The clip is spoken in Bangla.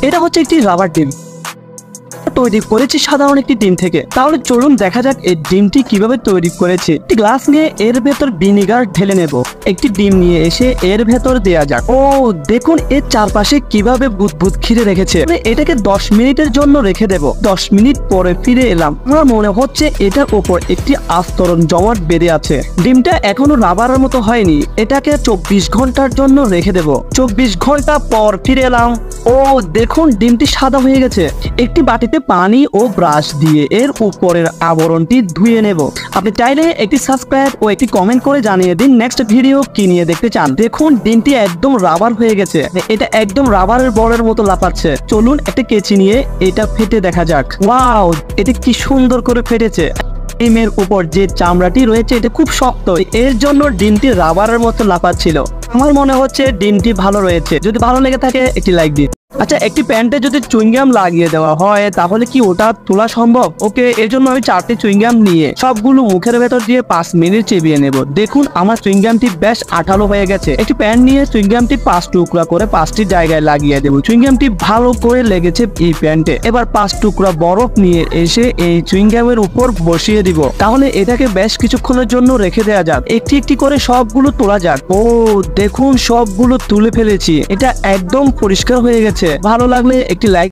এটা হচ্ছে একটি রাবার ডিম তৈরি করেছি সাধারণ একটি ডিম থেকে। তাহলে চলুন দেখা যাক এই ডিমটি কিভাবে তৈরি করেছে। একটি গ্লাস নিয়ে এর ভেতর ভিনেগার ঢেলে নেব। একটি ডিম নিয়ে এসে এর ভেতর দেয়া যাক। ও দেখুন এর চারপাশে কিভাবে বুদবুদ ঘিরে রেখেছে। এটাকে 10 মিনিটের জন্য রেখে দেব। 10 মিনিট পরে ফিরে এলাম। আমার মনে হচ্ছে এটার উপর একটি আস্তরণ জমাট বেঁধে আছে। ডিমটা এখনো রাবারের মতো হয়নি। এটাকে 24 ঘন্টার জন্য রেখে দেব। 24 ঘন্টা পর ফিরে এলাম। ও দেখুন ডিমটি সাদা হয়ে গেছে। একটি বাটিতে পানি ও ব্রাশ দিয়ে এর উপরের আবরণটি ধুয়ে নেব। আপনি চাইলে একটি সাবস্ক্রাইব ও একটি কমেন্ট করে জানিয়ে দিন নেক্সট ভিডিও কি নিয়ে দেখতে চান। দেখুন ডিমটি একদম রাবার হয়ে গেছে। এটা একদম রাবারের বলের মতো লাফাচ্ছে। চলুন একটা কেচি নিয়ে এটা ফেটে দেখা যাক। ওয়াও, এটা কি সুন্দর করে ফেটেছে। ডিমের উপর যে চামড়াটি রয়েছে এটা খুব শক্ত, এর জন্য ডিমটি রাবারের মতো লাফাচ্ছিল। আমার মনে হচ্ছে ডিমটি ভালো রয়েছে। যদি ভালো লেগে থাকে একটি লাইক দিন। আচ্ছা, একটি প্যান্টে যদি চুইংগাম লাগিয়ে দেওয়া হয় তাহলে কি ওটা তোলা সম্ভব? ওকে, এর জন্য আমি 4টি চুইংগাম নিয়ে সবগুলো মুখের ভেতর দিয়ে 5 মিনিট চেবিয়ে নেব। দেখুন আমার চুইংগামটি বেশ আঠালো হয়ে গেছে। একটি প্যান নিয়ে চুইংগামটি 5 টুকরা করে 5টি জায়গায় লাগিয়ে দেব। চুইংগামটি ভালো করে লেগেছে এই প্যান্টে। এবার 5 টুকরা বরফ নিয়ে এসে এই চুইংগামের উপর বসিয়ে দিব। তাহলে এটাকে বেশ কিছুক্ষণের জন্য রেখে দেওয়া যাক। একটি একটি করে সবগুলো তোলা যাক। ও দেখুন সবগুলো তুলে ফেলেছি। এটা একদম পরিষ্কার হয়ে গেছে। ভালো লাগলে একটি লাইক